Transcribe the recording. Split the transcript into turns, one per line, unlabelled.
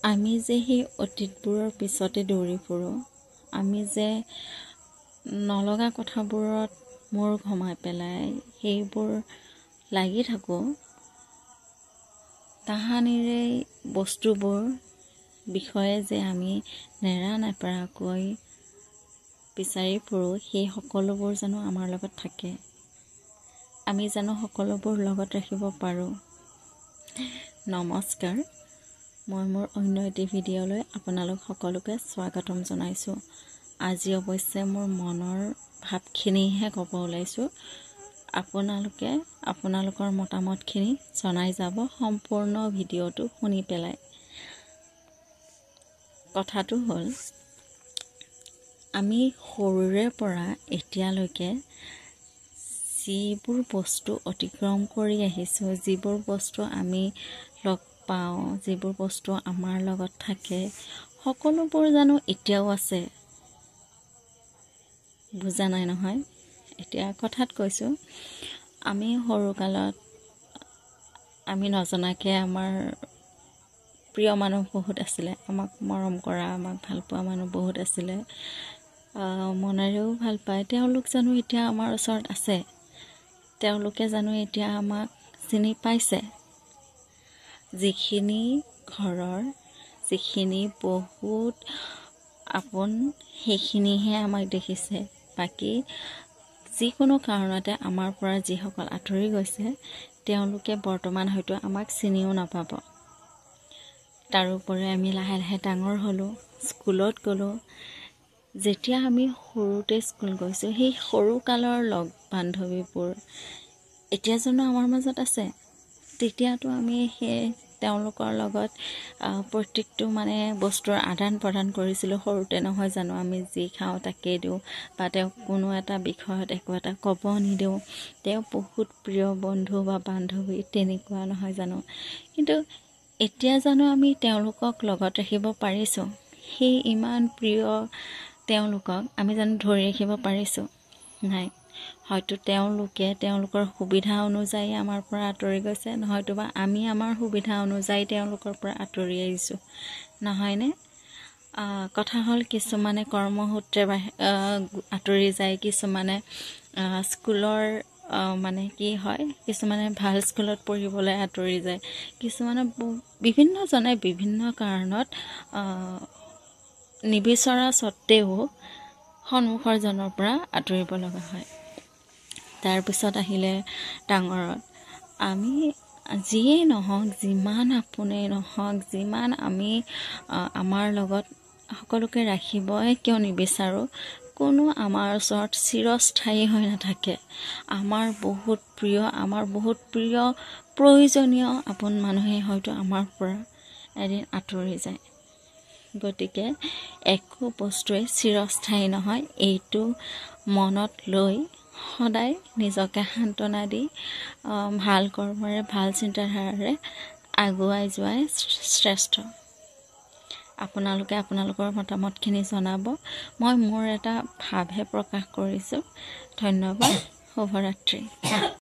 আমি যে সেই অতীতবোৰৰ পিছতে দৌৰি ফুৰোঁ, আমি যে নলগা কথাবোৰত মূৰ ঘমাই পেলাই সেইবোৰ লাগি থাকোঁ, তাহানিৰে বস্তুবোৰ বিষয়ে যে আমি নেৰানেপেৰাকৈ বিচাৰি ফুৰোঁ, সেই সকলোবোৰ জানো আমাৰ লগত থাকে? আমি জানো সকলোবোৰ লগত ৰাখিব পাৰোঁ? নমস্কাৰ, মই মোৰ অন্য এটি ভিডিঅ'লৈ আপোনালোক সকলোকে স্বাগতম জনাইছোঁ। আজি অৱশ্যে মোৰ মনৰ ভাৱখিনিহে ক'ব ওলাইছোঁ। আপোনালোকে আপোনালোকৰ মতামতখিনি জনাই যাব সম্পূৰ্ণ ভিডিঅ'টো শুনি পেলাই। কথাটো হ'ল, আমি সৰুৰে পৰা এতিয়ালৈকে যিবোৰ বস্তু অতিক্ৰম কৰি আহিছোঁ, যিবোৰ বস্তু আমি লগ পাওঁ, যিবোৰ বস্তু আমাৰ লগত থাকে, সকলোবোৰ জানো এতিয়াও আছে? বুজা নাই নহয়? এতিয়া কথাত কৈছোঁ, আমি সৰুকালত আমি নজনাকৈ আমাৰ প্ৰিয় মানুহ বহুত আছিলে, আমাক মৰম কৰা, আমাক ভাল পোৱা মানুহ বহুত আছিলে, মনেৰেও ভাল পায়। তেওঁলোক জানো এতিয়া আমাৰ ওচৰত আছে? তেওঁলোকে জানো এতিয়া আমাক চিনি পাইছে? যিখিনি ঘৰৰ, যিখিনি বহুত আপোন, সেইখিনিহে আমাক দেখিছে। বাকী যিকোনো কাৰণতে আমাৰ পৰা যিসকল আঁতৰি গৈছে, তেওঁলোকে বৰ্তমান হয়তো আমাক চিনিও নাপাব। তাৰোপৰি আমি লাহে লাহে ডাঙৰ হ'লোঁ, স্কুলত গ'লোঁ। যেতিয়া আমি সৰুতে স্কুল গৈছোঁ, সেই সৰুকালৰ লগ বান্ধৱীবোৰ এতিয়া জানো আমাৰ মাজত আছে? তেতিয়াতো আমি সেই তেওঁলোকৰ লগত প্ৰত্যেকটো বস্তুৰ আদান প্ৰদান কৰিছিলোঁ। সৰুতে নহয় জানো, আমি যি খাওঁ তাকেই দিওঁ, বা তেওঁক কোনো এটা বিষয়ত একো এটা ক'ব নিদিওঁ। তেওঁ বহুত প্ৰিয় বন্ধু বা বান্ধৱী, তেনেকুৱা নহয় জানো? কিন্তু এতিয়া জানো আমি তেওঁলোকক লগত ৰাখিব পাৰিছোঁ? সেই ইমান প্ৰিয় তেওঁলোকক আমি জানো ধৰি ৰাখিব পাৰিছোঁ? নাই। হয়তো তেওঁলোকে তেওঁলোকৰ সুবিধা অনুযায়ী আমাৰ পৰা আঁতৰি গৈছে, নহয়তোবা আমি আমাৰ সুবিধা অনুযায়ী তেওঁলোকৰ পৰা আঁতৰি আহিছোঁ, নহয়নে? কথা হ'ল, কিছুমানে কৰ্মসূত্ৰে আঁতৰি যায়, কিছুমানে স্কুলৰ কি হয়, কিছুমানে ভাল স্কুলত পঢ়িবলৈ আঁতৰি যায়, কিছুমানে বিভিন্নজনে বিভিন্ন কাৰণত নিবিচৰা স্বত্তেও সন্মুখৰ জনৰ পৰা আঁতৰিব লগা হয়। তাৰপিছত আহিলে ডাঙৰত, আমি যিয়েই নহওক, যিমান আপোনেই নহওক, যিমান আমি আমাৰ লগত সকলোকে ৰাখিবই কিয় নিবিচাৰোঁ, কোনো আমাৰ ওচৰত চিৰস্থায়ী হৈ নাথাকে। আমাৰ বহুত প্ৰিয় প্ৰয়োজনীয় আপোন মানুহে হয়তো আমাৰ পৰা এদিন আঁতৰি যায়। গতিকে একো বস্তুৱে চিৰস্থায়ী নহয়, এইটো মনত লৈ সদায় নিজকে সান্তনা দি ভাল কৰ্মৰে, ভাল চিন্তাধাৰাৰে আগুৱাই যোৱাই শ্ৰেষ্ঠ। আপোনালোকে আপোনালোকৰ মতামতখিনি জনাব। মই মোৰ এটা ভাৱহে প্ৰকাশ কৰিছোঁ। ধন্যবাদ। শুভৰাত্ৰি।